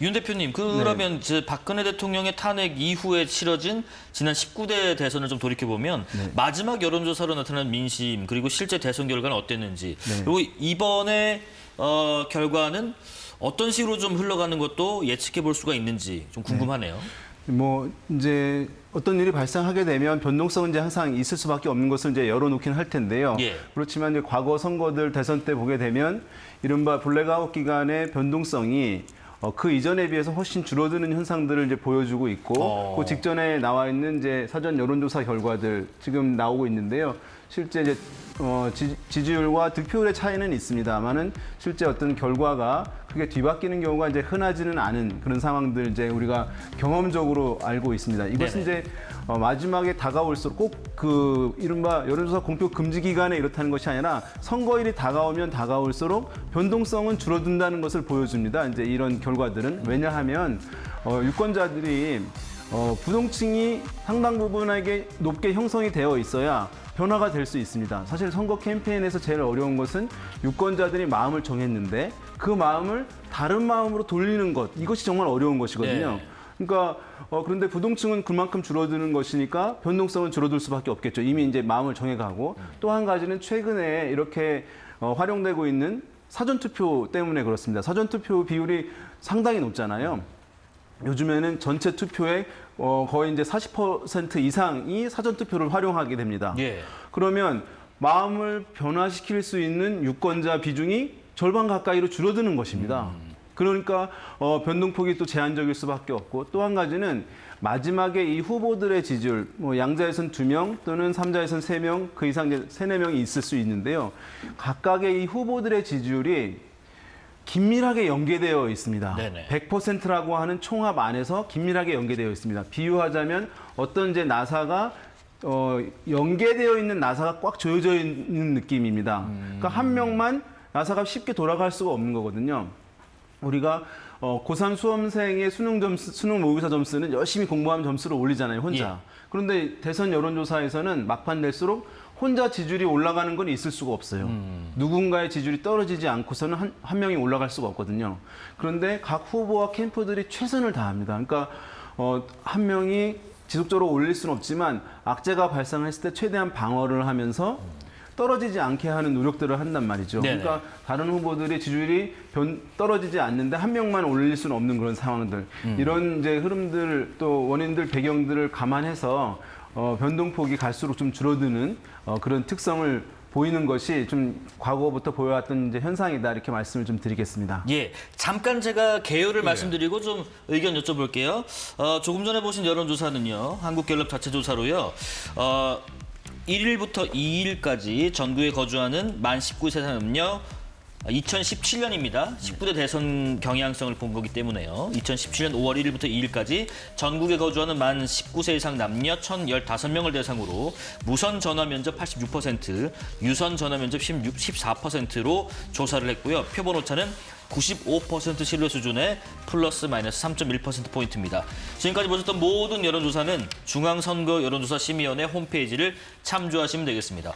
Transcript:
윤 대표님, 그러면 이제 박근혜 대통령의 탄핵 이후에 치러진 지난 19대 대선을 좀 돌이켜보면 마지막 여론조사로 나타난 민심 그리고 실제 대선 결과는 어땠는지 그리고 이번에 결과는 어떤 식으로 좀 흘러가는 것도 예측해 볼 수가 있는지 좀 궁금하네요. 뭐 이제 어떤 일이 발생하게 되면 변동성은 이제 항상 있을 수밖에 없는 것을 이제 열어놓긴 할 텐데요. 그렇지만 이제 과거 선거들 대선 때 보게 되면 이른바 블랙아웃 기간의 변동성이 그 이전에 비해서 훨씬 줄어드는 현상들을 이제 보여주고 있고, 그 직전에 나와 있는 이제 사전 여론조사 결과들 지금 나오고 있는데요. 실제 이제 지지율과 득표율의 차이는 있습니다만은 실제 어떤 결과가 크게 뒤바뀌는 경우가 이제 흔하지는 않은 그런 상황들 이제 우리가 경험적으로 알고 있습니다. 이것은 이제 마지막에 다가올수록 꼭 그 이른바 여론조사 공표 금지 기간에 이렇다는 것이 아니라 선거일이 다가오면 다가올수록 변동성은 줄어든다는 것을 보여줍니다. 이제 이런 결과들은 왜냐하면 유권자들이 부동층이 상당 부분에게 높게 형성이 되어 있어야 변화가 될 수 있습니다. 사실 선거 캠페인에서 제일 어려운 것은 유권자들이 마음을 정했는데 그 마음을 다른 마음으로 돌리는 것, 이것이 정말 어려운 것이거든요. 그러니까 그런데 부동층은 그만큼 줄어드는 것이니까 변동성은 줄어들 수밖에 없겠죠. 이미 이제 마음을 정해가고, 또 한 가지는 최근에 이렇게 활용되고 있는 사전투표 때문에 그렇습니다. 사전투표 비율이 상당히 높잖아요. 요즘에는 전체 투표의 거의 이제 40% 이상이 사전투표를 활용하게 됩니다. 그러면 마음을 변화시킬 수 있는 유권자 비중이 절반 가까이로 줄어드는 것입니다. 그러니까 변동폭이 또 제한적일 수밖에 없고, 또 한 가지는 마지막에 이 후보들의 지지율, 뭐 양자에선 2명 또는 3자에선 3명, 그 이상 이제 3, 4명이 있을 수 있는데요. 각각의 이 후보들의 지지율이 긴밀하게 연계되어 있습니다. 100%라고 하는 총합 안에서 긴밀하게 연계되어 있습니다. 비유하자면 어떤 이제 나사가 연계되어 있는 나사가 꽉 조여져 있는 느낌입니다. 그러니까 한 명만 나사가 쉽게 돌아갈 수가 없는 거거든요. 우리가 고3 수험생의 수능 모의고사 점수는 열심히 공부하면 점수를 올리잖아요, 혼자. 그런데 대선 여론조사에서는 막판 될수록 혼자 지지율이 올라가는 건 있을 수가 없어요. 누군가의 지지율이 떨어지지 않고서는 한 명이 올라갈 수가 없거든요. 그런데 각 후보와 캠프들이 최선을 다합니다. 그러니까 한 명이 지속적으로 올릴 수는 없지만 악재가 발생했을 때 최대한 방어를 하면서 떨어지지 않게 하는 노력들을 한단 말이죠. 그러니까 다른 후보들의 지지율이 떨어지지 않는데 한 명만 올릴 수는 없는 그런 상황들. 이런 이제 흐름들, 또 원인들, 배경들을 감안해서 변동폭이 갈수록 좀 줄어드는 그런 특성을 보이는 것이 좀 과거부터 보여왔던 이제 현상이다, 이렇게 말씀을 좀 드리겠습니다. 잠깐 제가 개요를 말씀드리고 좀 의견 여쭤볼게요. 조금 전에 보신 여론조사는요, 한국갤럽 자체 조사로요. 1일부터 2일까지 전국에 거주하는 만 19세 남녀 2017년입니다. 19대 대선 경향성을 본 거기 때문에요. 2017년 5월 1일부터 2일까지 전국에 거주하는 만 19세 이상 남녀 1,015명을 대상으로 무선 전화 면접 86%, 유선 전화 면접 14%로 조사를 했고요. 표본 오차는 95% 신뢰 수준의 플러스 마이너스 3.1%포인트입니다. 지금까지 보셨던 모든 여론조사는 중앙선거 여론조사 심의위원회 홈페이지를 참조하시면 되겠습니다.